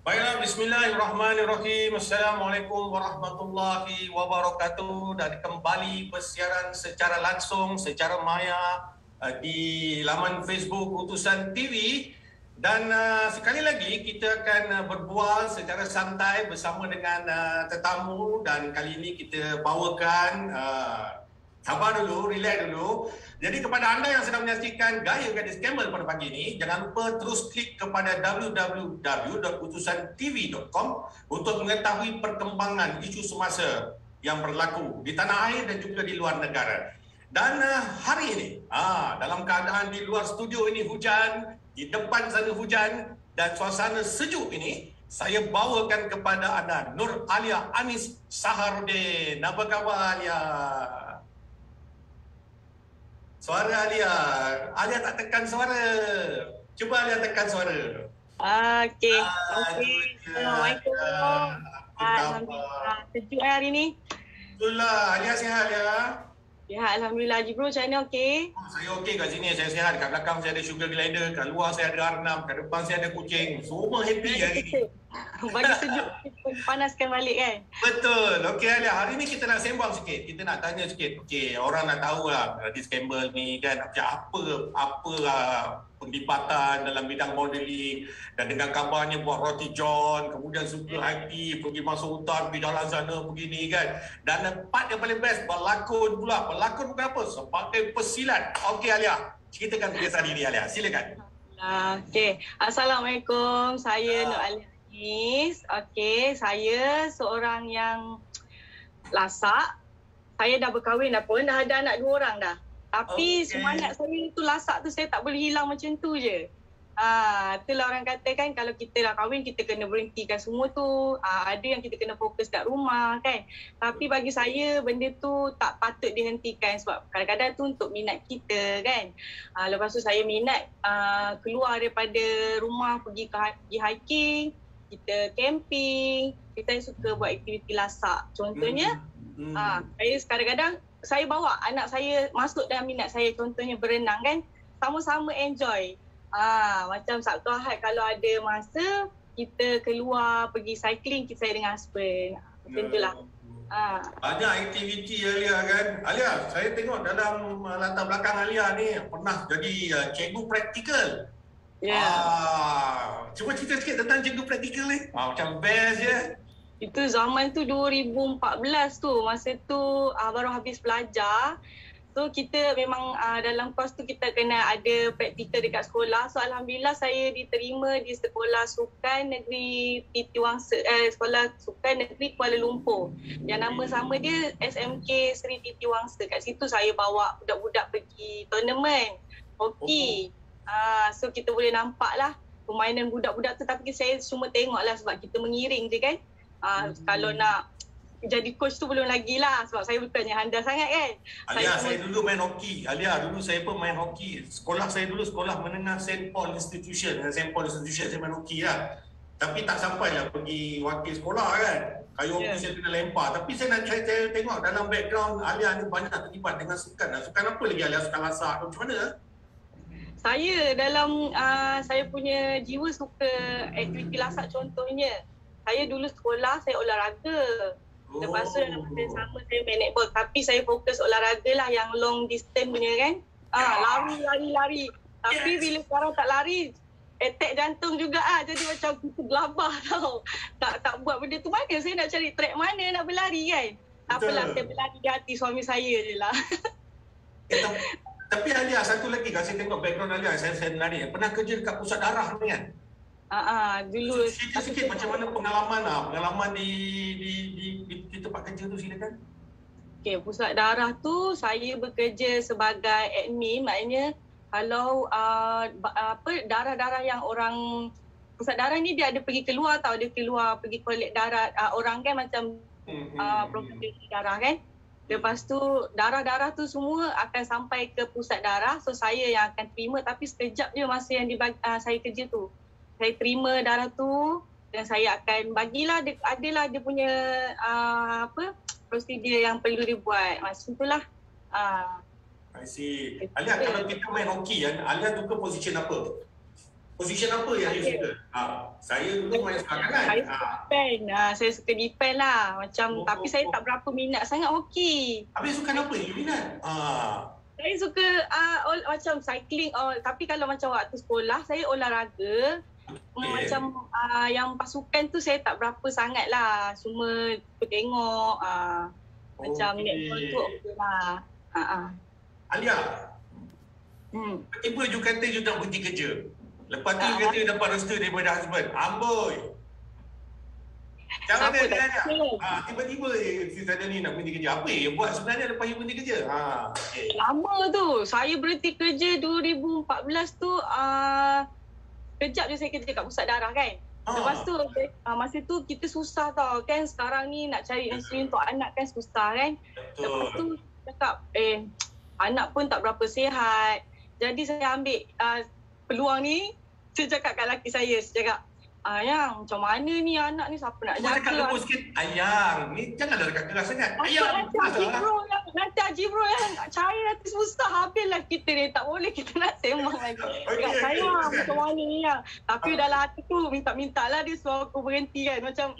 Baiklah, bismillahirrahmanirrahim. Assalamualaikum warahmatullahi wabarakatuh. Dan kembali bersiaran secara langsung, secara maya di laman Facebook Utusan TV. Dan sekali lagi kita akan berbual secara santai bersama dengan tetamu. Dan kali ini kita bawakan sabar dulu, relax dulu. Jadi kepada anda yang sedang menyaksikan Gaya Gadis Camel pada pagi ini, jangan lupa terus klik kepada www.utusantv.com untuk mengetahui perkembangan isu semasa yang berlaku di tanah air dan juga di luar negara. Dan hari ini, dalam keadaan di luar studio ini hujan, di depan sana hujan, dan suasana sejuk ini, saya bawakan kepada anda Nur Alia Anis Saharudin. Apa khabar Alia? Suara Alia. Alia tak tekan suara. Cuba Alia tekan suara. Okey. Assalamualaikum. Alhamdulillah. Sejuk hari ni. Itulah. Alia sihat Alia? Ya, Alhamdulillah. Haji Bro, macam mana okey? Saya okey kat sini. Saya sihat. Kat belakang saya ada sugar glider. Kat luar saya ada arnab. Kat depan saya ada kucing. Semua happy hari ni. Bagi sejuk, panaskan balik kan? Betul. Okey Alia, hari ni kita nak sembang sikit. Kita nak tanya sikit. Okey, orang nak tahu lah Gadis Campbell ni kan apa penglibatan dalam bidang modeling, dan dengan kabarnya buat roti john, kemudian suka hati pergi masuk hutan, pergi jalan sana begini kan. Dan part yang paling best berlakon pula. Berlakon bukan apa, sebagai pesilat. Okey Alia, ceritakan kisah diri Alia. Silakan. Okey. Assalamualaikum. Saya Nur Alia Anis. Okey, saya seorang yang lasak. Saya dah berkahwin dah pun, dah ada anak 2 orang dah. Tapi semangat saya tu lasak tu saya tak boleh hilang macam tu je. Itulah orang kata kan, kalau kita dah kahwin kita kena berhentikan semua tu. Ada yang kita kena fokus kat rumah kan. Tapi bagi saya benda tu tak patut dihentikan sebab kadang-kadang tu untuk minat kita kan. Lepas tu saya minat keluar daripada rumah pergi hiking, kita camping, kita suka buat aktiviti lasak. Contohnya saya kadang-kadang saya bawa anak saya masuk dalam minat saya, contohnya berenang kan, sama-sama enjoy. Macam Sabtu Ahad kalau ada masa kita keluar pergi cycling, saya dengan husband. Macam itulah. Banyak aktiviti Alia kan. Alia, saya tengok dalam latar belakang Alia ni pernah jadi cikgu praktikal. Cuba cerita sikit tentang cikgu praktikal ni. Macam best je. Itu zaman tu 2014 tu. Masa tu baru habis belajar. So kita memang dalam kos tu kita kena ada praktikal dekat sekolah. So Alhamdulillah saya diterima di Sekolah Sukan Negeri Titi Wangsa, Sekolah Sukan Negeri Kuala Lumpur. Yang nama sama dia SMK Seri Titi Wangsa. Kat situ saya bawa budak-budak pergi tournament hoki. So kita boleh nampak lah permainan budak-budak tu, tapi saya cuma tengok lah sebab kita mengiring je kan. Kalau nak jadi coach tu belum lagi lah sebab saya bukannya handal sangat kan. Alia, saya dulu main hoki. Alia, dulu saya pun main hoki. Sekolah saya dulu sekolah menengah St. Paul Institution. St. Paul Institution saya main hoki lah. Tapi tak sampai lah pergi wakil sekolah kan. Kayu hoki saya kena lempar. Tapi saya nak saya tengok dalam background Alia ni banyak terlibat dengan sukan. Sukan apa lagi Alia? Sukan lasak. Macam mana? Saya dalam saya punya jiwa suka aktiviti lasak. Contohnya saya dulu sekolah saya olahraga. Lepas tu dalam masa yang sama saya main netball. Tapi saya fokus olahraga lah yang long distance punya kan. Lari. Tapi bila sekarang tak lari, attack jantung juga Jadi macam kita gelabah tau. Tak buat benda tu, mana saya nak cari track mana nak berlari kan. Tak apalah, saya berlari di hati suami saya je lah. Tapi Alia, satu lagi kan saya tengok background Alia, saya lari. Pernah kerja dekat pusat darah ni kan? Dulu cerita sikit macam mana pengalaman di tempat kerja tu, silakan. Okey, pusat darah tu saya bekerja sebagai admin. Maknanya kalau darah-darah yang orang pusat darah ni dia ada pergi keluar tau, dia keluar pergi collect darah orang kan, macam program darah kan. Lepas tu darah-darah tu semua akan sampai ke pusat darah. So saya yang akan terima, tapi sekejap je masa yang saya kerja tu. Saya terima darah tu dan saya akan bagilah, adalah dia punya prosedur yang perlu dibuat. Macam itulah. I see. Alia, kalau kita main hoki kan, Alia suka position apa? Position apa yang you suka? Saya dulu main sebelah kanan. Saya suka defend. Saya suka defend lah. Macam, tapi saya tak berapa minat sangat hoki. Habis sukan apa you minat? Saya suka macam cycling. Tapi kalau macam waktu sekolah, saya olahraga. Macam yang pasukan tu saya tak berapa sangat lah. Cuma tengok. Macam netball tu okey lah. Alia, tiba-tiba you kata you nak berhenti kerja. Lepas tu you kata you dapat restu daripada husband. Amboi. Macam mana dia ada? Tiba-tiba si Sadani nak berhenti kerja. Apa yang buat sebenarnya lepas you berhenti kerja? Okay. Lama tu. Saya berhenti kerja 2014 tu. Kejap je saya kerja kat pusat darah kan. Lepas tu masa tu kita susah tau kan. Sekarang ni nak cari insulin untuk anak kan susah kan. Betul. Lepas tu cakap anak pun tak berapa sihat. Jadi saya ambil peluang ni. Saya cakap kat lelaki saya cakap, Ayang, macam mana ni anak ni siapa nak jaga? Cakap lembut sikit, Ayang, ni janganlah dekat keras sangat. Ayang, nanti Haji Bro yang cari nanti susah. Habislah kita ni, tak boleh kita nak sembang lagi. Cakap saya macam mana ni yang. Tapi dalam hati tu minta-minta lah dia suruh aku berhenti kan. Macam,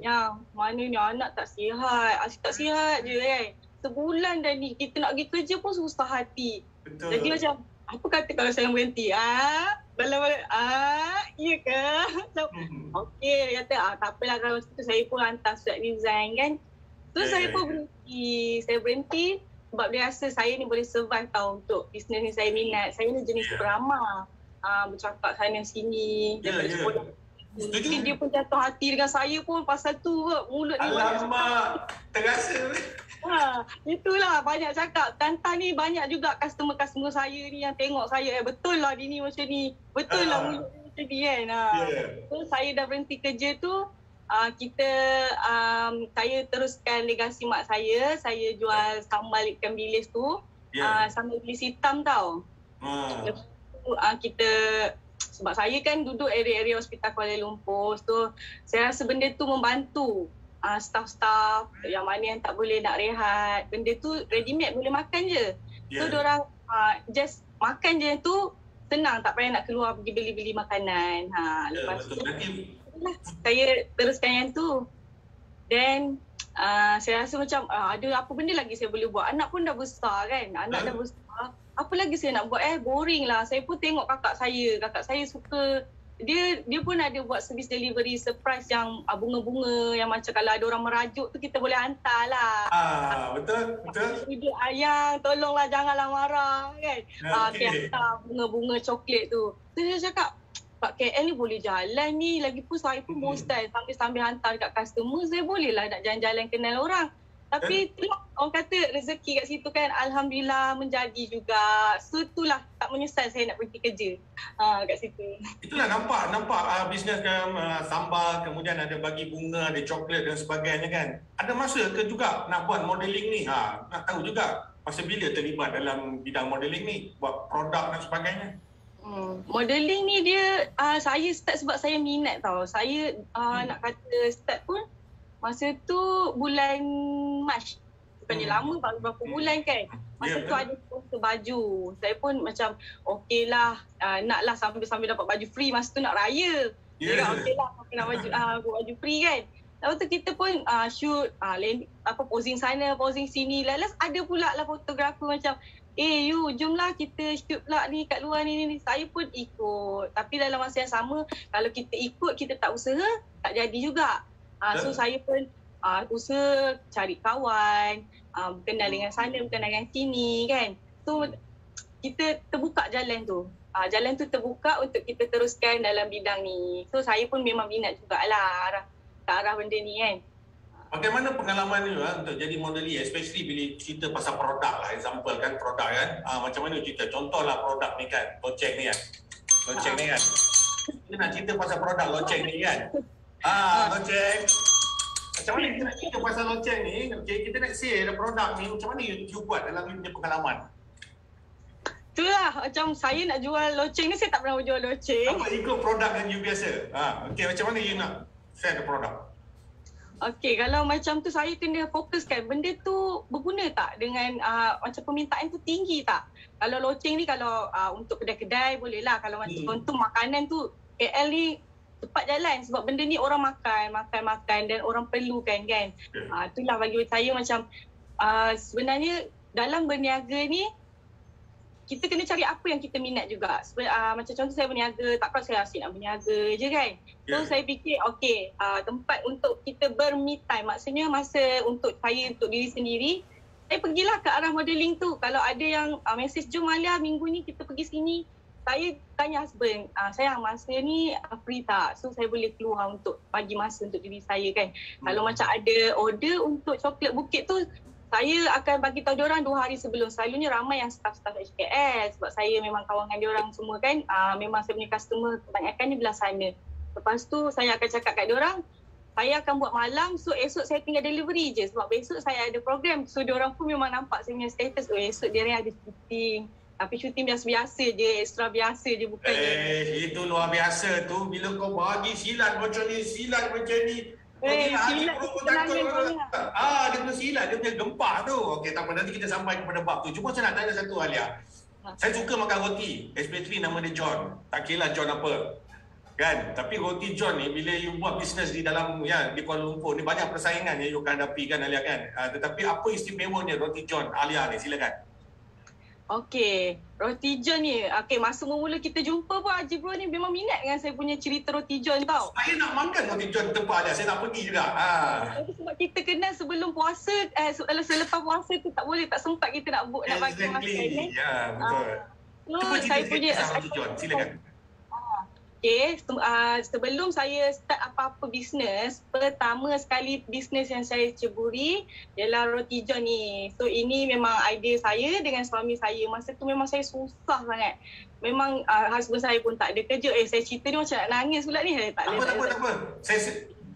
yang mana ni anak tak sihat. Asyik tak sihat je kan. Sebulan dah ni, kita nak pergi kerja pun susah hati. Betul. Jadi macam, apa kata kalau saya berhenti? Iya ke? Okey, dia kata, tak apalah kalau situ saya pun hantar surat resign kan. Terus saya pun berhenti. Saya berhenti sebab dia rasa saya ni boleh survive tau untuk bisnes ni saya minat. Saya ni jenis beramah. Bercakap sana sini. Jadi dia pun jatuh hati dengan saya pun pasal tu kot. Mulut ni alamak, terasa. Itulah banyak cakap. Tantan ni banyak juga customer-customer saya ni yang tengok saya. Betul lah dia ni macam ni. Betul lah mulut ni macam ni kan. So saya dah berhenti kerja tu. Saya teruskan legasi mak saya. Saya jual sambal ikan bilis tu. Sambal bilis hitam tau. Lepas tu kita, sebab saya kan duduk area-area hospital Kuala Lumpur. So saya rasa benda tu membantu staff-staff yang mana yang tak boleh nak rehat. Benda tu ready made boleh makan je. So diorang just makan je tu senang, tak payah nak keluar pergi beli-beli makanan. Lepas tu saya teruskan yang tu. Then saya rasa macam ada apa benda lagi saya boleh buat. Anak pun dah besar kan. Anak dah besar. Apa lagi saya nak buat boring lah. Saya pun tengok kakak saya suka. Dia pun ada buat service delivery surprise yang bunga-bunga yang macam kalau ada orang merajuk tu kita boleh hantar lah. Betul. Dia Ayang, tolonglah janganlah marah kan. Dia hantar bunga-bunga coklat tu. So dia cakap, Pak KL ni boleh jalan ni. Lagipun saya pun bosan sambil hantar dekat customer. Saya bolehlah nak jalan-jalan kenal orang. Tapi orang kata rezeki kat situ kan Alhamdulillah menjadi juga. So itulah tak menyesal saya nak pergi kerja kat situ. Itulah nampak bisnes kan sambal, kemudian ada bagi bunga, ada coklat dan sebagainya kan. Ada masa ke juga nak buat modeling ni? Nak tahu juga masa bila terlibat dalam bidang modeling ni, buat produk dan sebagainya. Modeling ni dia saya start sebab saya minat tau. Saya nak kata start pun masa tu bulan Mac. Bukannya lama, baru berapa bulan kan. Masa tu ada sponsor baju. Saya pun macam okeylah, naklah sambil dapat baju free. Masa tu nak raya. Okeylah, nak baju free kan. Lepas tu kita pun shoot, posing sana, posing sini. Last ada pula lah fotografer macam, you jomlah kita shoot pula ni kat luar ni. Saya pun ikut. Tapi dalam masa yang sama, kalau kita ikut, kita tak usaha, tak jadi juga. So saya pun usaha cari kawan, kenal dengan sana, kenal dengan sini kan. So kita terbuka jalan tu. Jalan tu terbuka untuk kita teruskan dalam bidang ni. So saya pun memang minat jugalah ke arah benda ni kan. Bagaimana pengalaman ni untuk jadi modeli, especially bila cerita pasal produk lah, example kan produk kan. Macam mana cerita, contohlah produk ni kan, loceng ni kan. Kita nak cerita pasal produk loceng ni kan. Loceng. Macam mana kita nak cerita pasal loceng ni? Okay, kita nak say produk ni, macam mana you buat dalam punya pengalaman? Itulah, macam saya nak jual loceng ni, saya tak pernah jual loceng. Apa ikut produk yang you biasa? Okay, macam mana you nak share the produk? Okey, kalau macam tu saya kena fokuskan benda tu berguna tak dengan macam permintaan tu tinggi tak? Kalau loceng ni kalau untuk kedai-kedai boleh lah. Kalau macam contoh makanan tu KL ni cepat jalan sebab benda ni orang makan dan orang perlukan kan. Itulah bagi saya macam sebenarnya dalam berniaga ni kita kena cari apa yang kita minat juga. Macam contoh saya berniaga, takkan saya asyik nak berniaga je kan. So saya fikir tempat untuk kita ber-me time, maksudnya masa untuk diri sendiri. Saya pergilah ke arah modeling tu. Kalau ada yang message, jom Alia minggu ni kita pergi sini. Saya tanya husband, sayang masa ni free tak? So saya boleh keluar untuk bagi masa untuk diri saya kan. Kalau macam ada order untuk coklat bukit tu, saya akan bagi tahu diorang 2 hari sebelum. Selalunya ramai yang staff-staff HKS sebab saya memang kawan dengan diorang semua kan. Memang saya punya customer kebanyakan ni belah sana. Lepas tu saya akan cakap kat diorang, saya akan buat malam, so esok saya tinggal delivery je sebab besok saya ada program. So diorang pun memang nampak saya punya status, esok dia ni ada shooting. Tapi shooting biasa-biasa je, extra biasa je bukan. Itu luar biasa tu bila kau bagi silat macam ni. Silat dia punya silat, dia punya gempar tu. Okey, tak apa, nanti kita sampai kepada bab tu. Cuma saya nak tanya satu, Alia. Saya suka makan roti, especially nama dia John. Tak kira lah John apa. Kan? Tapi roti John ni, bila you buat bisnes di dalam, di Kuala Lumpur ni, banyak persaingan yang you akan hadapi kan, Alia kan? Tetapi apa istimewanya roti John, Alia ni? Silakan. Okey, roti John ni. Okey, masa mula kita jumpa pun Haji Bro ni memang minat dengan saya punya cerita roti John tau. Saya nak makan roti John tempat dia. Saya nak pergi juga. Sebab kita kenal sebelum puasa, selepas puasa tu tak boleh, tak sempat kita nak book nak bagi makan. Ya, betul. Cuba saya punya roti John, silakan. Okay, sebelum saya start apa-apa bisnes, pertama sekali bisnes yang saya ceburi ialah roti John ni. So ini memang idea saya dengan suami saya. Masa tu memang saya susah sangat. Memang husband saya pun tak ada kerja. Saya cerita ni macam nak nangis pula ni. Tak apa.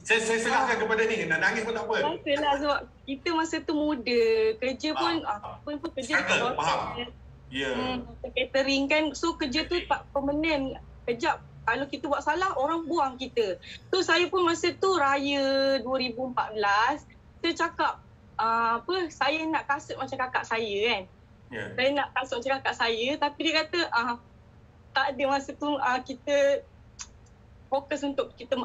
Saya serahkan kepada ni. Nak nangis pun tak apa. Biasalah sebab kita masa tu muda. Kerja pun, apa pun kerja. Faham. Ya. Catering kan. So kerja tu tak permanent. Kejap. Kalau kita buat salah, orang buang kita. So saya pun masa tu raya 2014, saya cakap, saya nak kasut macam kakak saya kan. Saya nak kasut macam kakak saya, tapi dia kata, tak ada masa tu kita fokus untuk kita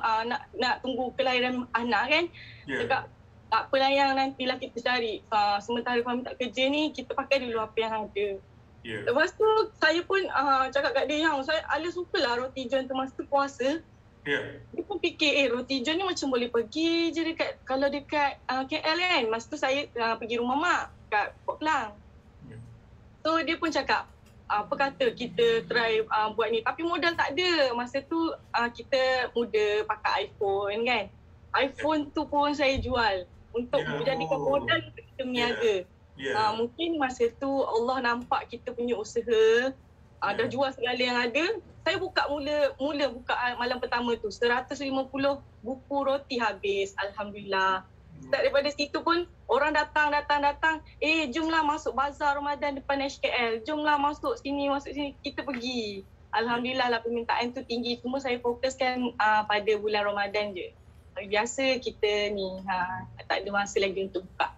nak tunggu kelahiran anak kan. Cakap, tak apalah yang nantilah kita cari. Sementara kami tak kerja ni, kita pakai dulu apa yang ada. Lepas tu saya pun cakap kat dia, yang saya Alia sukalah roti John tu masa tu puasa. Dia pun fikir roti John ni macam boleh pergi je kalau dekat KL kan. Masa tu saya pergi rumah mak kat Port Klang. So dia pun cakap, apa kata kita try buat ni. Tapi modal tak ada. Masa tu kita muda pakai iPhone kan. iPhone tu pun saya jual untuk menjadikan modal untuk kita berniaga. Mungkin masa tu Allah nampak kita punya usaha, dah jual segala yang ada. Saya buka mula buka malam pertama tu 150 buku roti habis, alhamdulillah. Daripada situ pun orang datang, jomlah masuk bazar Ramadan depan HKL, jomlah masuk sini, kita pergi. Alhamdulillah lah permintaan tu tinggi. Cuma saya fokuskan pada bulan Ramadan je. Biasa kita ni tak ada masa lagi untuk buka.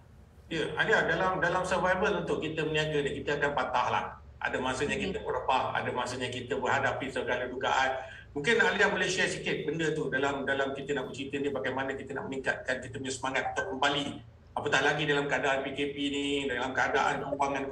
Ya, Alia, dalam survival untuk kita berniaga ni, kita akan patah lah. Ada masanya kita berepah, ada masanya kita berhadapi segala dugaan. Mungkin Alia boleh share sikit benda tu dalam kita nak bercerita ni, bagaimana kita nak meningkatkan kita punya semangat untuk kembali. Apatah lagi dalam keadaan PKP ni, dalam keadaan keuangan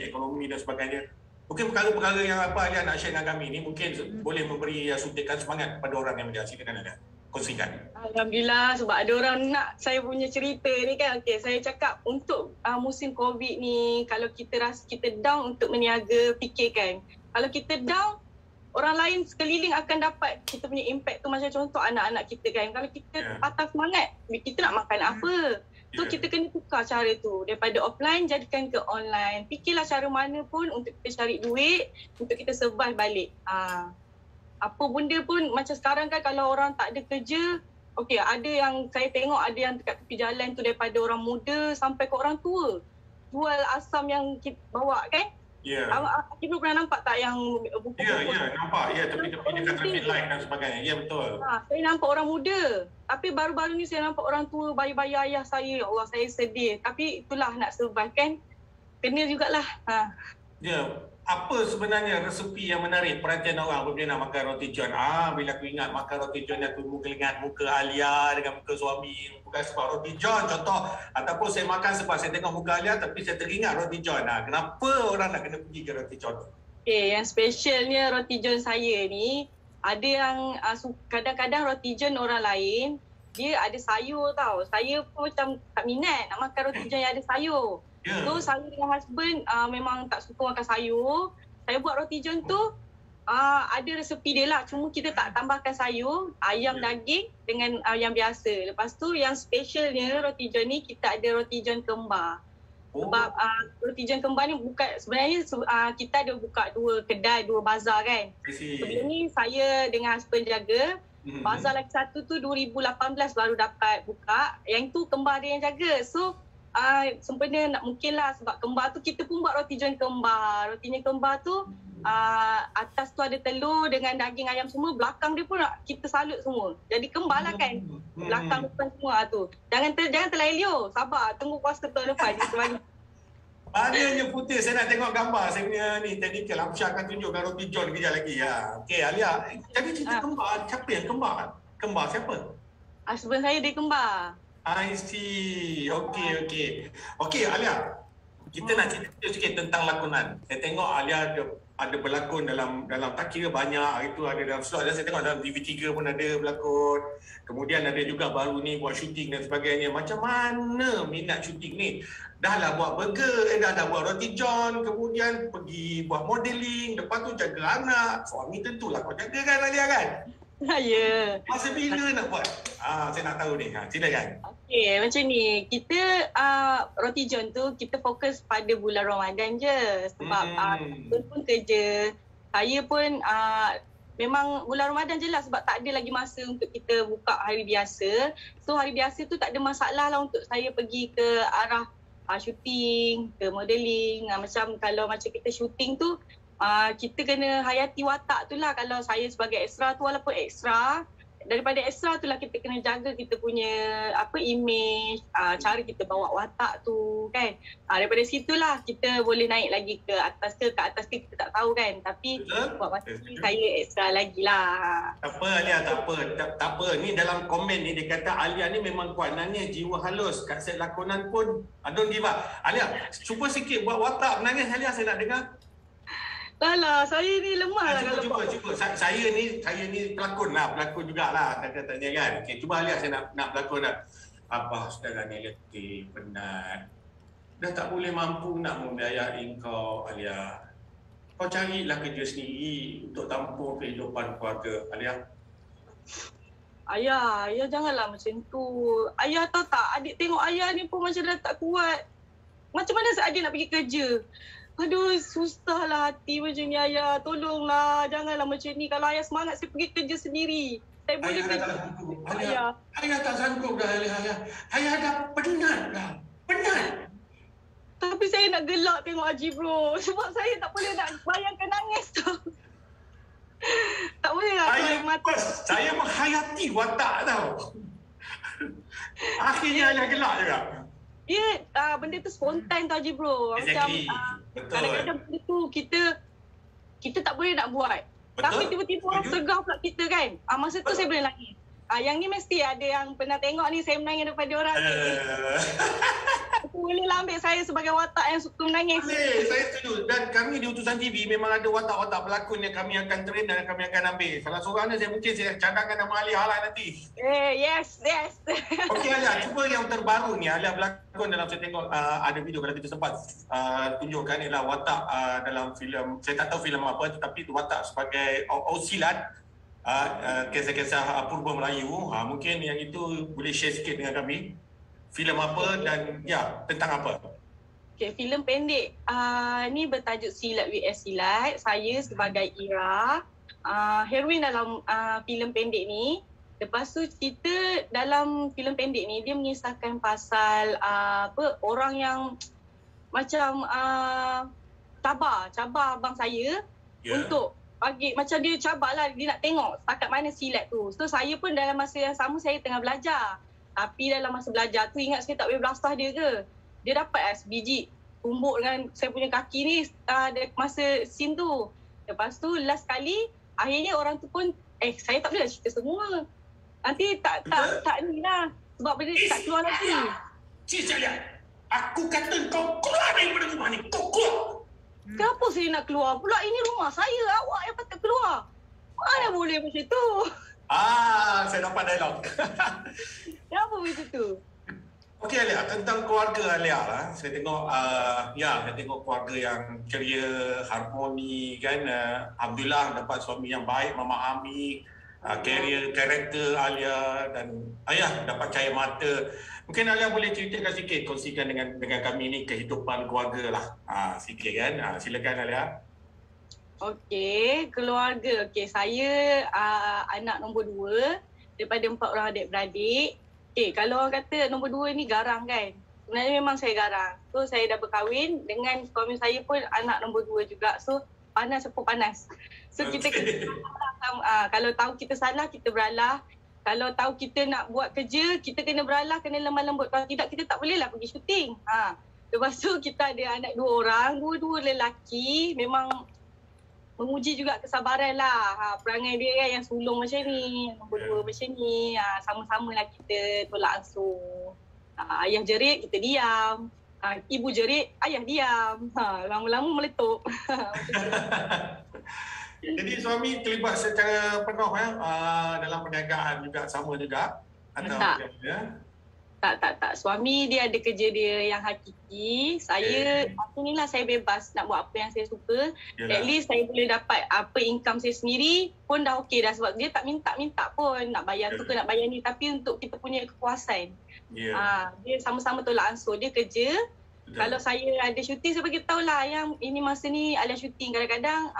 ekonomi dan sebagainya. Mungkin perkara-perkara yang Alia nak share dengan kami ni mungkin boleh memberi suntikan semangat kepada orang yang berniaga. Silakan Alia. Kongsikan. Alhamdulillah sebab ada orang nak saya punya cerita ni kan. Okey, saya cakap untuk musim COVID ni, kalau kita rasa kita down untuk berniaga, fikirkan. Kalau kita down, orang lain sekeliling akan dapat kita punya impact tu. Macam contoh anak-anak kita kan. Kalau kita patah semangat, kita nak makan apa? So kita kena tukar cara tu. Daripada offline jadikan ke online. Fikirlah cara mana pun untuk kita cari duit, untuk kita survive balik. Apa benda pun macam sekarang kan, kalau orang tak ada kerja, okey, ada yang saya tengok ada yang dekat tepi jalan tu daripada orang muda sampai ke orang tua jual asam yang kita bawa kan. Ya. Haji Bro pernah nampak tak yang buku-buku? Ya, nampak. Ya, tepi-tepi dekat traffic light dan sebagainya. Ya, betul. Saya nampak orang muda. Tapi baru-baru ni saya nampak orang tua bayi-bayi ayah saya. Ya Allah, saya sedih. Tapi itulah nak survive kan. Kena jugalah. Ya, apa sebenarnya resepi yang menarik perhatian orang apabila nak makan roti john? Bila aku ingat makan roti john, aku ingat muka Alia dengan muka suami. Bukan sebab roti john contoh. Ataupun saya makan sebab saya tengok muka Alia tapi saya teringat roti john. Kenapa orang nak kena pergi ke roti john? Okay, yang specialnya roti john saya ni, ada yang kadang-kadang roti john orang lain, dia ada sayur tau. Saya pun macam tak minat nak makan roti john yang ada sayur. Yeah. So saya dengan husband memang tak suka makan sayur. Saya buat roti john tu ada resepi dia lah. Cuma kita tak tambahkan sayur, ayam, daging dengan yang biasa. Lepas tu yang specialnya roti john ni, kita ada roti john kembar. Sebab roti john kembar ni sebenarnya kita ada buka 2 kedai, 2 bazar kan. Sebelum ni saya dengan husband jaga. Bazar lagi satu tu 2018 baru dapat buka. Yang tu kembar dia yang jaga. So sempena nak mungkin lah sebab kembar tu kita pun buat roti john kembar. Rotinya kembar tu atas tu ada telur dengan daging ayam semua, belakang dia pun kita salut semua. Jadi kembar lah kan. Belakang depan semua tu. Jangan terlalu, sabar, tunggu puasa tahun depan. Adanya putih, saya nak tengok gambar. Saya punya ni technical, Amsyah akan tunjukkan roti john kejap lagi. Okey Alia, jadi cerita kembar, siapa yang kembar? Kembar siapa? Husband saya dia kembar. I see. Okey Alia. Kita nak cerita sikit tentang lakonan. Saya tengok Alia ada berlakon dalam tak kira banyak. Itu ada dalam slot. Saya tengok dalam TV3 pun ada berlakon. Kemudian ada juga baru ni buat syuting dan sebagainya. Macam mana minat syuting ni? Dah lah buat burger, dah buat roti john, kemudian pergi buat modeling, lepas tu jaga anak. Suami tentulah kau jaga kan Alia kan? Ya. Masa bila nak buat? Saya nak tahu ni. Silakan. Okey, macam ni. Kita roti john tu kita fokus pada bulan Ramadan je. Sebab pun kerja. Saya pun memang bulan Ramadan je lah sebab tak ada lagi masa untuk kita buka hari biasa. So hari biasa tu tak ada masalah lah untuk saya pergi ke arah syuting, ke modeling. Kalau macam kita syuting tu, kita kena hayati watak tu lah. Kalau saya sebagai ekstra tu, walaupun ekstra, daripada ekstra tu lah kita kena jaga kita punya image, cara kita bawa watak tu kan. Daripada situlah kita boleh naik lagi ke atas ke atas ke, kita tak tahu kan. Tapi buat masa ni saya ekstra lagi lah. Tak apa Alia, tak apa. Ni dalam komen ni dia kata Alia ni memang kuat. Nangis jiwa halus. Kat set lakonan pun don't give up. Alia, cuba sikit buat watak menangis Alia, saya nak dengar. Lah, saya ni lemah lah cuba. Saya ni pelakon jugalah katanya kan. Okey, cuba Alia, saya nak pelakon dah. Abah sekarang ni letih, penat. Dah tak boleh mampu nak membiayai kau Alia. Kau carilah kerja sendiri untuk tampung kehidupan keluarga Alia. Ayah janganlah macam tu. Ayah tahu tak, adik tengok ayah ni pun macam dah tak kuat. Macam mana adik nak pergi kerja? Aduh, susahlah hati macam ni ayah. Tolonglah, janganlah macam ni. Kalau ayah semangat, saya pergi kerja sendiri. Saya boleh kerja. Ayah tak sanggup dah Ayah. Ayah dah penat dah. Penat. Tapi saya nak gelak tengok Haji Bro. Sebab saya tak boleh nak bayangkan nangis tu. Tak boleh lah. Saya menghayati watak tau. Akhirnya ayah gelak juga. Ya, benda tu spontan tu Haji Bro. Macam kadang-kadang benda tu kita tak boleh nak buat. Betul. Tapi tiba-tiba orang segah pula kita kan. Masa tu saya boleh nangis. Yang ni mesti ada yang pernah tengok ni saya menangis daripada orang ni. Bolehlah ambil saya sebagai watak yang suka menangis. Boleh, saya setuju. Dan kami di Utusan TV memang ada watak-watak pelakon yang kami akan train dan kami akan ambil. Salah seorangnya saya cadangkan nama Alia lah nanti. Yes. Okey Alia, cuba yang terbaru ni. Alia berlakon dalam, saya tengok ada video kalau kita sempat tunjukkan ialah watak dalam filem. Saya tak tahu filem apa tetapi watak sebagai Ausilat. Kisah-kisah Purba Melayu. Mungkin yang itu boleh share sikit dengan kami. Filem apa dan tentang apa? Okay, filem pendek. Ni bertajuk Silat vs Silat. Saya sebagai Ira, heroin dalam filem pendek ni. Lepas tu cerita dalam filem pendek ni dia mengisahkan pasal orang yang macam cabar abang saya untuk bagi macam dia cabarlah, dia nak tengok setakat mana silat tu. So saya pun dalam masa yang sama saya tengah belajar. Tapi dalam masa belajar tu ingat saya tak boleh belasah dia ke. Dia dapat sebiji tumbuk dengan saya punya kaki ni masa scene tu. Lepas tu last kali akhirnya orang tu pun saya tak boleh cerita semua. Nanti tak ni lah. Sebab benda tak keluar lagi. Cik Celia, aku kata kau keluar daripada rumah ni. Kau keluar. Kenapa saya nak keluar pula? Ini rumah saya. Awak yang patut keluar. Mana boleh macam tu? Saya dapat dialog. Kenapa macam tu? Okey Alia, tentang keluarga Alia lah. Saya tengok saya tengok keluarga yang ceria, harmoni kan. Alhamdulillah dapat suami yang baik, memahami karakter Alia dan ayah dapat cahaya mata. Mungkin Alia boleh ceritakan sikit, kongsikan dengan kami ni kehidupan keluarga lah. Sikit kan. Silakan Alia. Okey, keluarga. Okey, saya anak nombor 2 daripada 4 orang adik-beradik. Okey, kalau orang kata nombor 2 ni garang kan. Sebenarnya memang saya garang. So saya dah berkahwin dengan suami saya pun anak nombor 2 juga. So panas apa panas. So kita kalau tahu kita salah kita beralah. Kalau tahu kita nak buat kerja, kita kena beralah, kena lemah lembut. Kalau tidak, kita tak bolehlah pergi syuting. Lepas tu kita ada anak 2 orang, dua-dua lelaki. Memang menguji juga kesabaran lah. Perangai dia kan yang sulung macam ni, nombor 2 macam ni. Sama-sama lah kita tolak ansur. Ayah jerit, kita diam. Ibu jerit, ayah diam. Lama-lama meletup. Jadi suami terlibat secara penuh dalam perniagaan juga, sama juga? Atau Tak. Suami dia ada kerja dia yang hakiki. Saya, inilah saya bebas nak buat apa yang saya suka. Yalah. At least saya boleh dapat apa income saya sendiri pun dah okey dah. Sebab dia tak minta pun nak bayar tu ke nak bayar ni. Tapi untuk kita punya kepuasan. Dia sama-sama tolak ansur. Dia kerja. Betul. Kalau saya ada syuting, saya bagi tahulah yang ini masa ni Alia syuting. Kadang-kadang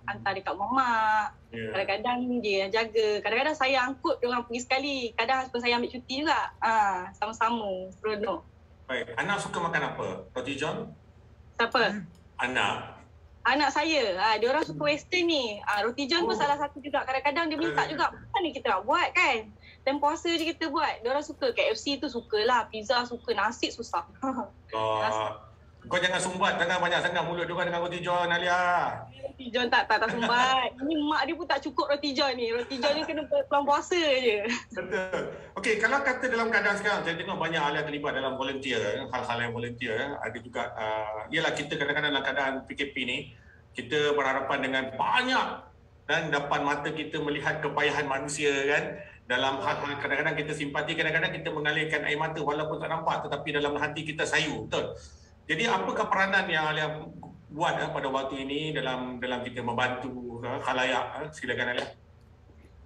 hantar dekat mamak. Kadang-kadang dia yang jaga. Kadang-kadang saya angkut dia orang pergi sekali. Kadang husband saya ambil cuti juga. Sama-sama. Seronok. Baik. Anak suka makan apa? Roti john? Siapa? Anak saya. Dia orang suka western ni. Roti john pun salah satu juga. Kadang-kadang dia minta juga. Mana kita nak buat kan? Time puasa je kita buat. Diorang suka. KFC tu sukalah. Pizza suka. Nasi susah. Kau jangan sumbat. Jangan banyak sangat mulut diorang dengan roti john, Alia. Roti john tak sumbat. Ini mak dia pun tak cukup roti john ni. Roti john ni kena pulang puasa je. Betul. Okey, kalau kata dalam keadaan sekarang, saya tengok banyak Alia terlibat dalam volunteer. Hal-hal yang volunteer. Ada juga, ialah kita kadang-kadang dalam keadaan PKP ni, kita berhadapan dengan banyak dan depan mata kita melihat kepayahan manusia kan. Dalam hal-hal kadang-kadang kita simpati, kadang-kadang kita mengalirkan air mata walaupun tak nampak, tetapi dalam hati kita sayu, betul. Jadi apakah peranan yang Alia buat pada waktu ini dalam kita membantu khalayak? Silakan Alia.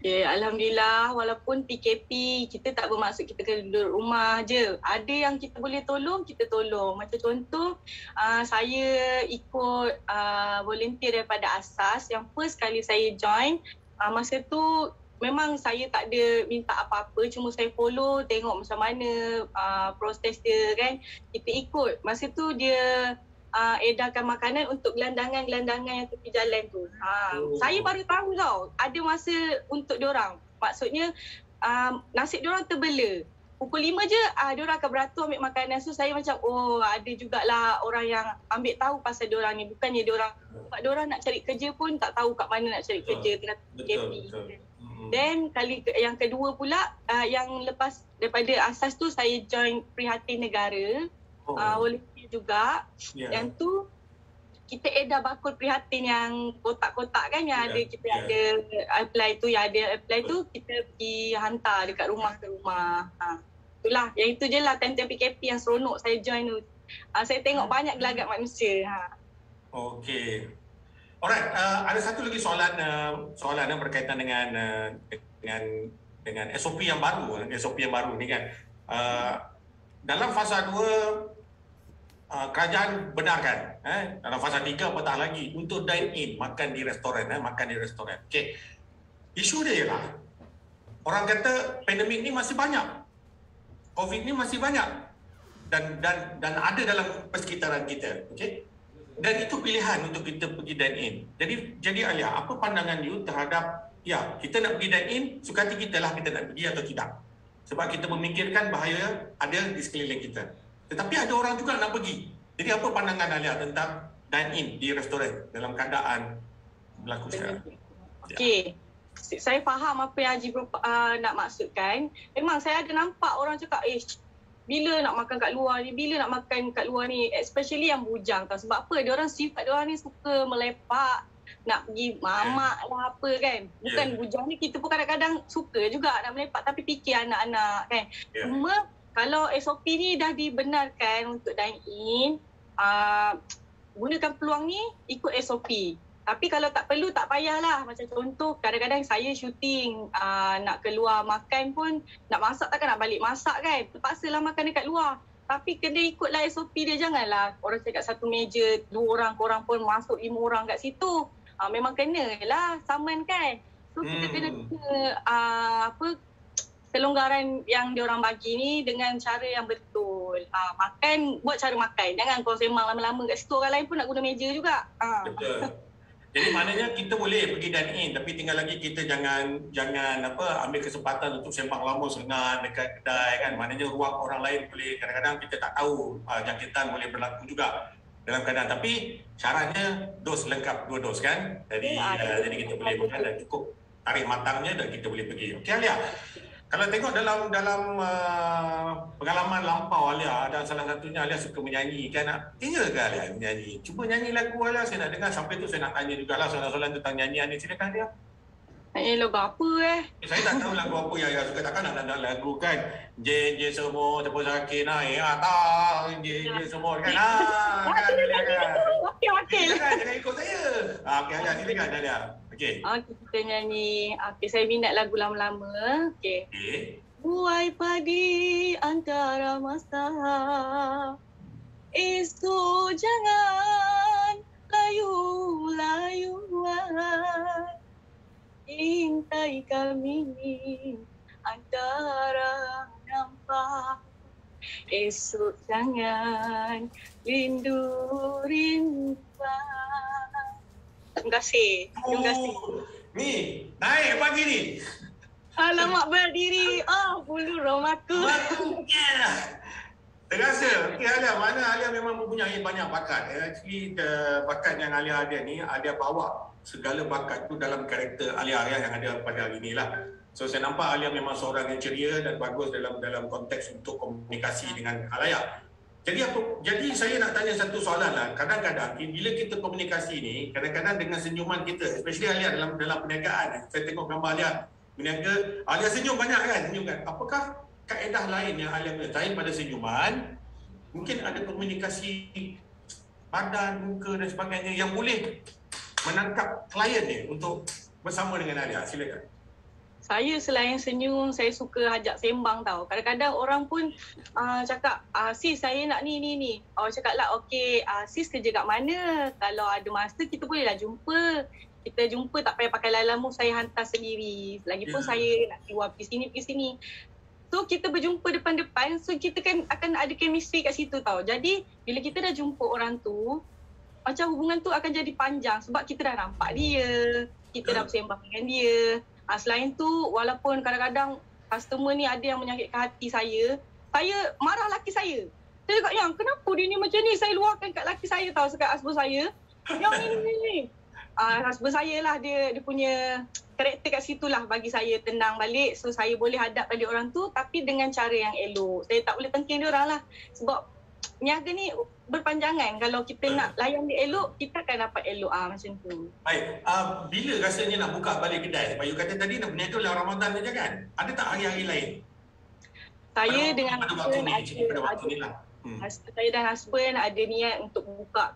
Alhamdulillah, walaupun PKP kita tak bermaksud kita kena duduk rumah je. Ada yang kita boleh tolong, kita tolong. Macam contoh, saya ikut volunteer daripada asas. Yang first kali saya join, masa tu memang saya tak ada minta apa-apa, cuma saya follow, tengok macam mana proses dia kan. Kita ikut. Masa tu dia edarkan makanan untuk gelandangan-gelandangan yang tepi jalan tu. Saya baru tahu tau, ada masa untuk diorang. Maksudnya nasib diorang terbela. Pukul 5 je, diorang akan beratur ambil makanan. So saya macam, ada jugalah orang yang ambil tahu pasal diorang ni. Bukannya diorang nak cari kerja pun tak tahu kat mana nak cari kerja. Kena PKP. Then kali yang kedua pula, yang lepas daripada asas tu saya join Prihatin Negara. Volunteer juga. Yang tu kita edar bakul prihatin yang kotak-kotak kan yang ada kita ada apply tu, yang ada apply tu kita pergi hantar dekat rumah ke rumah. Itulah, yang itu je lah time-time PKP yang seronok saya join tu. Saya tengok banyak gelagat manusia. Okey. Alright, ada satu lagi soalan yang berkaitan dengan SOP yang baru ni kan. Dalam fasa 2 kerajaan benarkan dalam fasa 3 apatah lagi untuk dine in, makan di restoran. Okey. Isu dia ialah orang kata pandemik ni masih banyak. COVID ni masih banyak dan ada dalam persekitaran kita. Okey. Dan itu pilihan untuk kita pergi dine in. Jadi Alia, apa pandangan you terhadap kita nak pergi dine in, suka hati kita lah kita nak pergi atau tidak. Sebab kita memikirkan bahaya ada di sekeliling kita. Tetapi ada orang juga nak pergi. Jadi apa pandangan Alia tentang dine in di restoran dalam keadaan berlaku sekarang? Okey. Saya faham apa yang Haji Bro nak maksudkan. Memang saya ada nampak orang cakap, bila nak makan kat luar ni, bila nak makan kat luar ni, especially yang bujang tau. Sebab apa? Diorang sifat diorang ni suka melepak, nak pergi mamak lah apa kan. Bukan bujang ni, kita pun kadang-kadang suka juga nak melepak tapi fikir anak-anak kan. Cuma kalau SOP ni dah dibenarkan untuk dine in, gunakan peluang ni ikut SOP. Tapi kalau tak perlu, tak payahlah. Macam contoh, kadang-kadang saya syuting, nak keluar makan pun, nak masak takkan nak balik masak kan. Terpaksalah makan dekat luar. Tapi kena ikutlah SOP dia. Janganlah orang cakap satu meja, 2 orang, korang pun masuk 5 orang kat situ. Memang kena lah saman kan. So kita kena kelonggaran yang diorang bagi ni dengan cara yang betul. Makan, buat cara makan. Jangan kau sembang lama-lama kat situ. Orang lain pun nak guna meja juga. Betul. Jadi maknanya kita boleh pergi dine in, tapi tinggal lagi kita jangan ambil kesempatan untuk sembang lama sengat dekat kedai kan. Maknanya ruang orang lain boleh, kadang-kadang kita tak tahu jangkitan boleh berlaku juga dalam keadaan. Tapi syaratnya dos lengkap 2 dos kan. Jadi kita boleh makan dan cukup tarikh matangnya dan kita boleh pergi. Okey Alia. Kalau tengok dalam pengalaman lampau Alia, dan salah satunya Alia suka menyanyi kan. Iya ke Alia menyanyi? Cuba nyanyi lagu Alia, saya nak dengar. Sampai tu saya nak tanya jugalah soalan-soalan tentang nyanyian ni. Silakan Alia. Lagu apa Saya tak tahu lagu apa yang Alia suka. Takkan nak lagu kan. Je semua tepuk sakit naik atas. Je semua kan. Kan Alia kan. Okey. Jangan ikut saya. Okey Alia, silakan Alia. Okey. Kita nyanyi. Saya minat lagu lama-lama. Okey. Buai padi antara masa, esok jangan layu-layuan. Intai kami antara nampak, esok jangan rindu-rinduan. Terima kasih. Ni, naik pagi ni. Alamak berdiri. Bulu romaku. Terasa. Okey Alia, mana Alia memang mempunyai banyak bakat. Actually, bakat yang Alia ada ni, Alia bawa segala bakat tu dalam karakter Alia yang ada pada hari ni lah. So saya nampak Alia memang seorang yang ceria dan bagus dalam konteks untuk komunikasi dengan khalayak. Jadi saya nak tanya satu soalan lah. Kadang-kadang bila kita komunikasi ni, kadang-kadang dengan senyuman kita, especially Alia dalam perniagaan. Saya tengok gambar Alia berniaga, Alia senyum banyak kan? Apakah kaedah lain yang Alia punya selain pada senyuman? Mungkin ada komunikasi badan, muka dan sebagainya yang boleh menangkap klien ni untuk bersama dengan Alia. Silakan. Saya selain senyum, saya suka ajak sembang tau. Kadang-kadang orang pun cakap, sis saya nak ni. Orang cakap lah, okey, sis kerja kat mana? Kalau ada masa, kita bolehlah jumpa. Kita jumpa tak payah pakai lalamu, saya hantar sendiri. Lagipun saya nak keluar pergi sini. So kita berjumpa depan-depan, so kita kan akan ada chemistry kat situ tau. Jadi bila kita dah jumpa orang tu, macam hubungan tu akan jadi panjang sebab kita dah nampak dia, kita dah bersembang dengan dia. Selain tu, walaupun kadang-kadang customer ni ada yang menyakitkan hati saya marah laki saya. Saya cakap, yang kenapa dia ni macam ni? Saya luahkan kat laki saya tau, sekat husband saya. Yang ini. Husband saya lah, dia punya karakter kat situ lah bagi saya tenang balik. So saya boleh hadap balik orang tu tapi dengan cara yang elok. Saya tak boleh tengking dia orang lah. Sebab niaga ni berpanjangan. Kalau kita nak layan dia elok, kita akan dapat elok macam tu. Baik, bila rasanya nak buka balik kedai? Sebab you kata tadi nak berniaga dalam Ramadan saja kan? Ada tak hari-hari lain? Saya dengan pada waktu ni lah. Saya dan husband ada niat untuk buka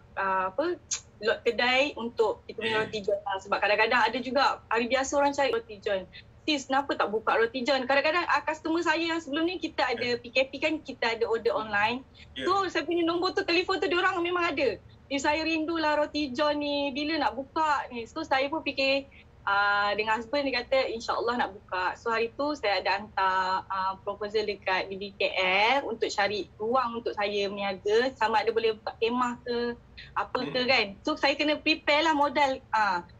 lot kedai untuk kita punya roti john lah. Sebab kadang-kadang ada juga hari biasa orang cari roti john. Sis, kenapa tak buka roti john? Kadang-kadang customer saya yang sebelum ni kita ada PKP kan, kita ada order online. So saya punya nombor tu, telefon tu diorang memang ada. Saya rindulah roti john ni, bila nak buka ni. So saya pun fikir dengan husband dia kata insyaAllah nak buka. So hari tu saya ada hantar proposal dekat BBKL untuk cari ruang untuk saya berniaga, sama ada boleh buka kemah ke apa ke kan. So saya kena prepare lah modal.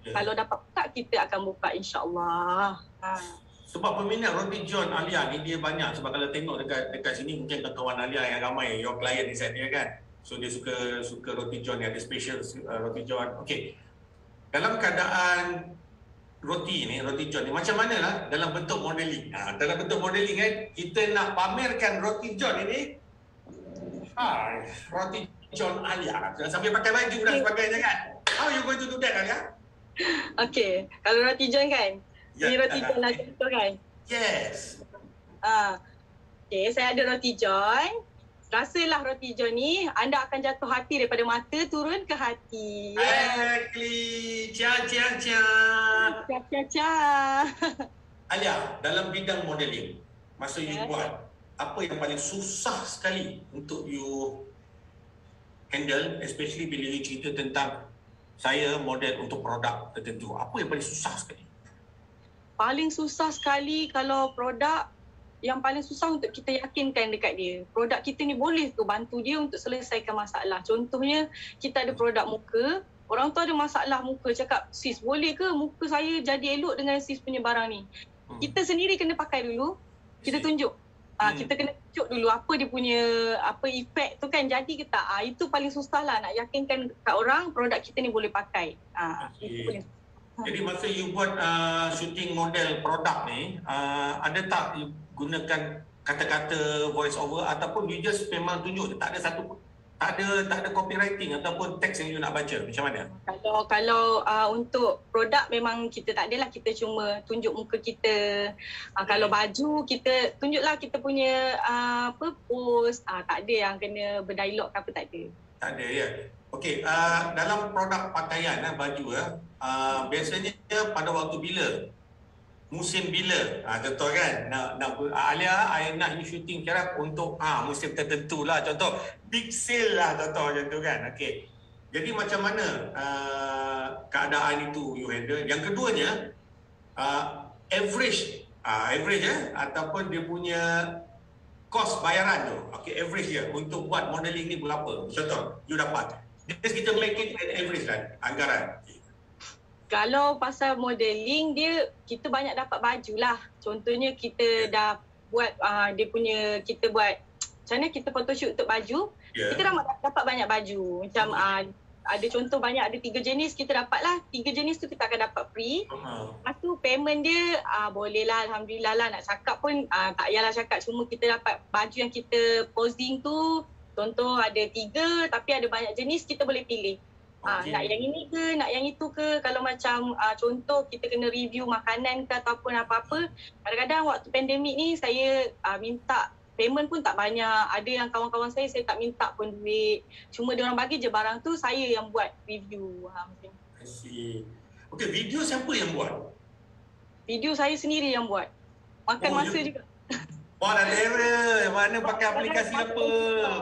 Kalau dapat buka kita akan buka insyaAllah. Sebab peminat roti john Alia ni dia banyak. Sebab kalau tengok dekat sini mungkin kawan Alia yang ramai, your client di sana kan. So dia suka roti john yang ada special roti john. Okey. Dalam keadaan roti john ni macam mana lah dalam bentuk modeling. Dalam bentuk modeling kan kita nak pamerkan roti john ini. Roti john Alia. Sambil pakai baju dan sebagainya kan. How you going to do that Alia? Okey, kalau roti john kan. Ini roti john lah contoh kan. Yes. Okey, saya ada roti john. Rasalah roti john ni anda akan jatuh hati daripada mata turun ke hati. Exactly. Cia. Alia, dalam bidang modeling, masa you buat, apa yang paling susah sekali untuk you handle, especially bila you cerita tentang saya model untuk produk tertentu. Apa yang paling susah sekali? Paling susah sekali kalau produk, yang paling susah untuk kita yakinkan dekat dia. Produk kita ni boleh ke bantu dia untuk selesaikan masalah. Contohnya, kita ada produk muka, orang tu ada masalah muka, cakap, sis boleh ke muka saya jadi elok dengan sis punya barang ni? Kita sendiri kena pakai dulu, kita tunjuk. Kita kena tunjuk dulu apa dia punya, apa efek tu kan, jadi ke tak. Itu paling susah lah nak yakinkan kat orang produk kita ni boleh pakai. Itu paling susah. Jadi masa you buat shooting model produk ni, ada tak you gunakan kata-kata voice over ataupun you just memang tunjuk tak ada copywriting ataupun teks yang you nak baca, macam mana? Kalau untuk produk memang kita tak adalah, kita cuma tunjuk muka kita. Kalau baju kita tunjuklah kita punya post, tak ada yang kena berdialog ke apa, tak ada. Tak ada ya. Okey, dalam produk pakaian baju biasanya pada waktu bila? Musim bila? Contoh kan, Alia, I nak you shooting kira untuk musim tertentu lah. Contoh, big sale lah contoh macam tu kan. Okey. Jadi macam mana keadaan itu you handle? Yang keduanya, average ataupun dia punya kos bayaran tu. Okey, average dia untuk buat modeling ni berapa? Contoh, you dapat. Just kita make it an average lah, anggaran. Kalau pasal modeling dia, kita banyak dapat baju lah. Contohnya kita dah buat kita buat macam mana kita photoshoot untuk baju, kita dah dapat banyak baju. Macam ada contoh banyak, ada 3 jenis kita dapat lah. 3 jenis tu kita akan dapat free. Lepas tu payment dia boleh lah, alhamdulillah lah. Nak cakap pun tak payahlah cakap, cuma kita dapat baju yang kita posing tu. Contoh ada 3 tapi ada banyak jenis, kita boleh pilih. Nak yang ini ke, nak yang itu ke. Kalau macam contoh kita kena review makanan ke ataupun apa-apa. Kadang-kadang waktu pandemik ni saya minta payment pun tak banyak. Ada yang kawan-kawan saya tak minta pun duit. Cuma diorang bagi je barang tu, saya yang buat review. Macam I see. Okay, video siapa yang buat? Video saya sendiri yang buat. Makan masa juga. Dah level. Mana pakai aplikasi apa?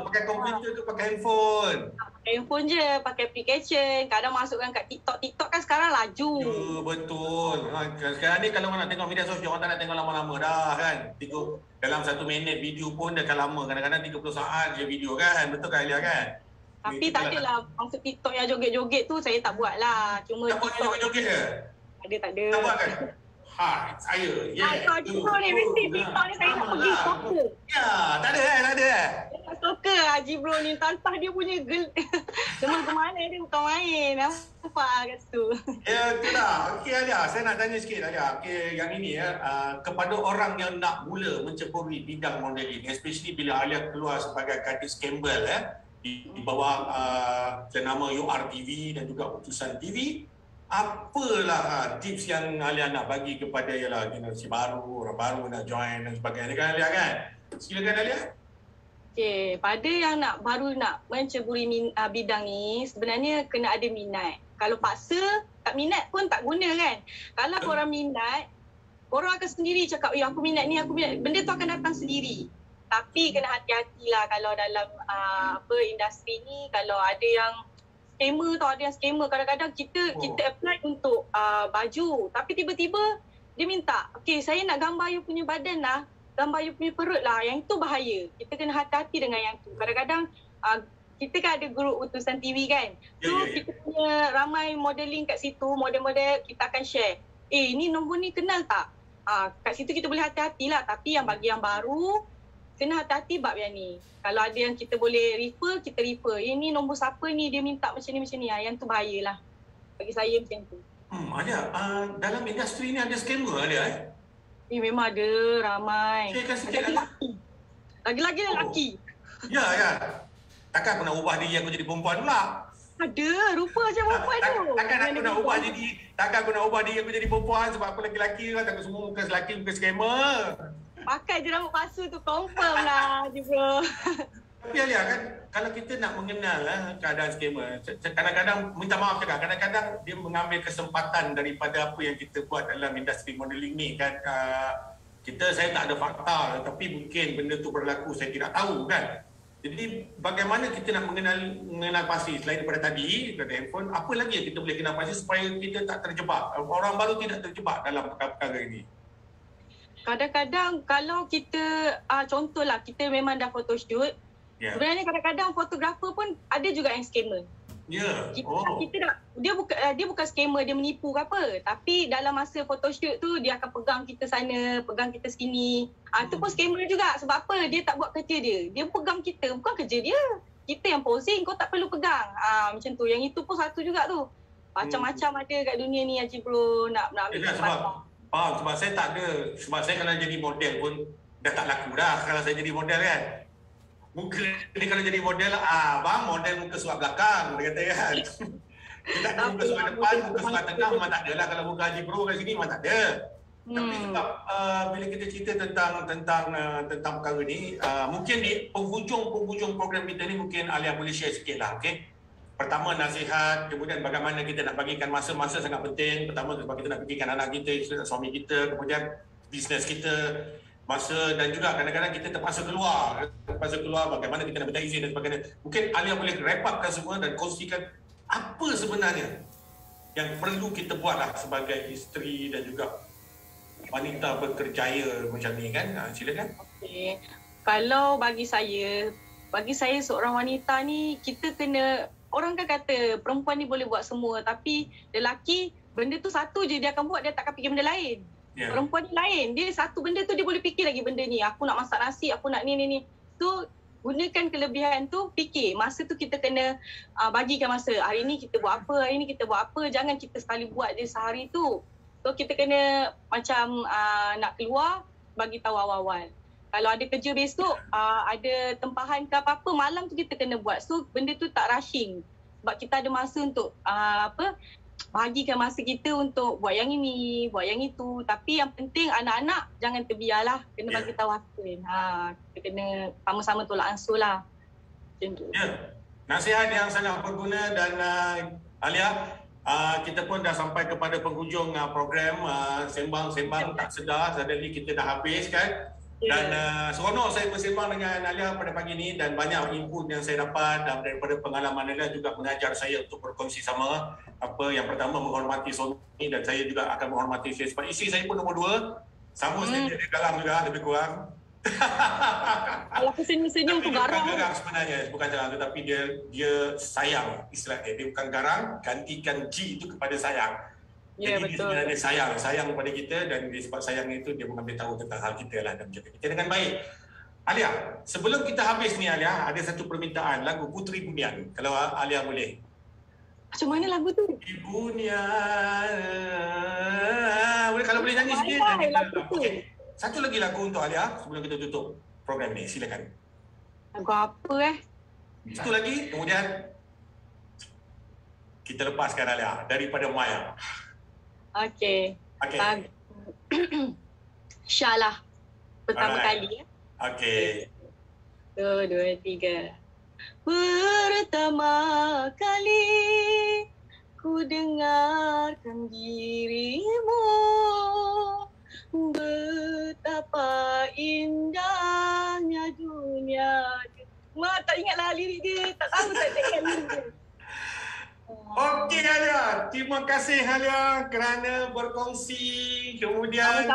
Pakai komputer ke pakai handphone? Pakai handphone je, pakai application. Kadang masukkan kat TikTok. TikTok kan sekarang laju. Ya, betul. Sekarang ni kalau orang nak tengok media sosial, orang tak nak tengok lama-lama dah kan. Dalam 1 minit video pun dah kan lama. Kadang-kadang 30 saat je video kan. Betul kan Alia kan? Tapi tak adalah maksud TikTok yang joget-joget tu saya tak buat lah. Cuma tak buat joget-joget je? Tak ada. Tak buat kan? Saya. Jibro ni, mesti TikTok ni saya nak pergi stalker. Ya, tak ada. Stalker Jibro ni, tanpa dia punya cuma ke mana dia bukan main. Nampak kat situ. Ya, itulah. Okey Alia, saya nak tanya sikit Alia. Okey, yang ini kepada orang yang nak mula menceburi bidang modeling, especially bila Alia keluar sebagai Kadis Campbell di bawah jenama URTV dan juga Utusan TV. Apalah tips yang Alia nak bagi kepada generasi baru, orang baru nak join dan sebagainya kan Alia kan? Silakan Alia. Okey, pada yang baru nak menceburi bidang ni, sebenarnya kena ada minat. Kalau paksa tak minat pun tak guna kan. Kalau korang minat, korang akan sendiri cakap, aku minat ni, aku minat. Benda tu akan datang sendiri. Tapi kena hati-hatilah kalau dalam industri ni, kalau ada yang scammer tau, ada yang scammer. Kadang-kadang kita apply untuk baju, tapi tiba-tiba dia minta, okay, saya nak gambar you punya badan lah, gambar you punya perut lah. Yang itu bahaya. Kita kena hati-hati dengan yang tu. Kadang-kadang kita kan ada grup utusan TV kan. So kita punya ramai modeling kat situ, model-model kita akan share. Ni nombor ni kenal tak? Kat situ kita boleh hati-hatilah. Tapi yang bagi yang baru, kena hati-hati bab yang ni. Kalau ada yang kita boleh refer, kita refer. Ni nombor siapa ni, dia minta macam ni. Yang tu bahayalah. Bagi saya macam tu. Alia, dalam industri ni ada scammer Alia Memang ada, ramai. Sharekan sikit lah. Lagi-lagi lelaki. Ya. Takkan aku nak ubah diri aku jadi perempuan pula. Ada, rupa macam perempuan tu. Takkan aku nak ubah diri aku jadi perempuan sebab aku lelaki lah. Takkan semua muka lelaki, muka scammer. Pakai je rambut palsu tu, confirm lah bro. Tapi Alia kan, kalau kita nak mengenal keadaan scammer, kadang-kadang, minta maaf cakap, kadang-kadang dia mengambil kesempatan daripada apa yang kita buat dalam industri modeling ni kan. Saya tak ada fakta, tapi mungkin benda tu berlaku, saya tidak tahu kan. Jadi bagaimana kita nak mengenal pasti selain daripada tadi, daripada handphone, apa lagi yang kita boleh kenal pasti supaya kita tak terjebak, orang baru tidak terjebak dalam perkara ini? Kadang-kadang kalau kita, contohlah kita memang dah photoshoot, sebenarnya kadang-kadang fotografer pun ada juga yang scammer. Dia bukan scammer, dia menipu ke apa. Tapi dalam masa photoshoot tu, dia akan pegang kita sana, pegang kita sini. Itu pun scammer juga. Sebab apa? Dia tak buat kerja dia. Dia pegang kita, bukan kerja dia. Kita yang posing, kau tak perlu pegang. Macam tu. Yang itu pun satu juga tu. Macam-macam ada kat dunia ni, Haji Bro. Nak ambil sebab saya tak ada. Sebab saya kalau jadi model pun dah tak laku dah kalau saya jadi model kan. Muka ni kalau jadi model, bang model muka surat belakang, dia kata kan. Kita ada muka surat depan, muka surat tengah memang tak ada lah. Kalau muka Haji Bro kat sini memang tak ada. Tapi sebab bila kita cerita tentang perkara ni, mungkin di penghujung program kita ni mungkin Alia boleh share sikit lah, okay? Pertama nasihat, kemudian bagaimana kita nak bagikan masa-masa sangat penting. Pertama sebab kita nak fikirkan anak kita, suami kita, kemudian bisnes kita, masa dan juga kadang-kadang kita terpaksa keluar bagaimana kita nak minta izin dan sebagainya. Mungkin Alia boleh wrap upkan semua dan kongsikan apa sebenarnya yang perlu kita buatlah sebagai isteri dan juga wanita berkerjaya macam ni kan. Silakan. Okey. Kalau bagi saya seorang wanita ni, kita kena, orang kan kata perempuan ni boleh buat semua, tapi lelaki benda tu satu je dia akan buat, dia tak akan fikir benda lain. Perempuan ni lain. Dia satu benda tu dia boleh fikir lagi benda ni. Aku nak masak nasi, aku nak ni. So, gunakan kelebihan tu, fikir. Masa tu kita kena bagikan masa. Hari ni kita buat apa, Jangan kita sekali buat je sehari tu. So, kita kena macam nak keluar, bagi tahu awal-awal. Kalau ada kerja besok, ada tempahan ke apa-apa, malam tu kita kena buat. So, benda tu tak rushing. Sebab kita ada masa untuk bagikan masa kita untuk buat yang ini, buat yang itu. Tapi yang penting anak-anak jangan terbiarlah. Kena bagi tahu hasil. Kita kena sama-sama tolak ansur lah. Macam tu. Nasihat yang sangat berguna dan Alia, kita pun dah sampai kepada penghujung program Sembang-Sembang Tak Sedar. Suddenly kita dah habis kan. Dan seronok saya bersembang dengan Alia pada pagi ini dan banyak input yang saya dapat daripada pengalaman Alia juga mengajar saya untuk berkongsi sama. Yang pertama menghormati suami dan saya juga akan menghormati isteri. Sebab isteri saya pun nombor 2. Sama seperti dia garang juga lebih kurang. Kalau aku senyum-senyum tu garang. Bukan garang sebenarnya, bukan garang tetapi dia sayang istilahnya. Dia bukan garang, gantikan G itu kepada sayang. Jadi dia sebenarnya sayang kepada kita dan sebab sayang itu dia mengambil tahu tentang hal kita lah dan menjaga kita dengan baik. Alia, sebelum kita habis ni Alia, ada satu permintaan lagu Puteri Bunian. Kalau Alia boleh. Macam mana lagu tu? Puteri Bunian. Kalau boleh nyanyi sikit. Okay. Satu lagi lagu untuk Alia sebelum kita tutup program ni. Silakan. Lagu apa Satu lagi, kemudian kita lepaskan Alia daripada Maya. Okey. Syahlah. Pertama kali. Okey. 1, 2, 3. Pertama kali ku dengarkan dirimu, betapa indahnya dunia. Tak ingatlah lirik dia. Tak tahu, tak ingat lirik dia. Okey Alia, terima kasih Alia kerana berkongsi. Kemudian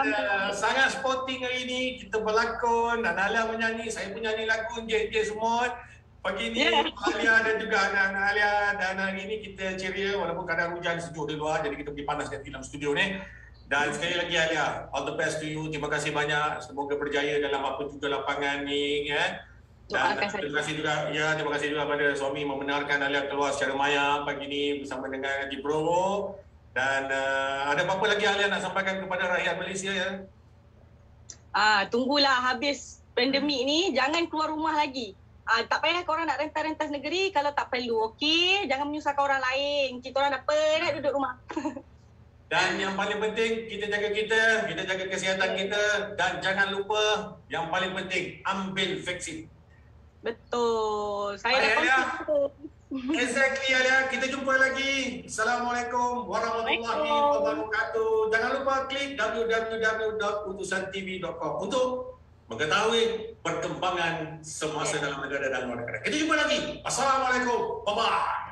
sangat sporting hari ini, kita berlakon dan Alia menyanyi, saya pun nyanyi lagu je semua. Pagi ni Alia dan juga anak-anak Alia, dan hari ini kita ceria walaupun kadang hujan sejuk di luar, jadi kita pergi panas kat dalam studio ni. Dan sekali lagi Alia, all the best to you. Terima kasih banyak. Semoga berjaya dalam apa juga lapangan ni ya. Dan terima kasih juga pada suami membenarkan Alia keluar secara maya pagi ni bersama dengan Haji Pro. Dan ada apa-apa lagi Alia nak sampaikan kepada rakyat Malaysia ya? Tunggulah habis pandemik ni, jangan keluar rumah lagi. Tak payah korang nak rentas-rentas negeri kalau tak perlu, okey? Jangan menyusahkan orang lain. Kita orang dah penat duduk rumah. Dan yang paling penting, kita jaga kesihatan kita, dan jangan lupa yang paling penting, ambil vaksin. Betul. Saya dah kongsi. Exactly Alia. Kita jumpa lagi. Assalamualaikum warahmatullahi wabarakatuh. Jangan lupa klik www.putusantv.com untuk mengetahui perkembangan semasa dalam negara dan luar negara. Kita jumpa lagi. Assalamualaikum. Bye-bye.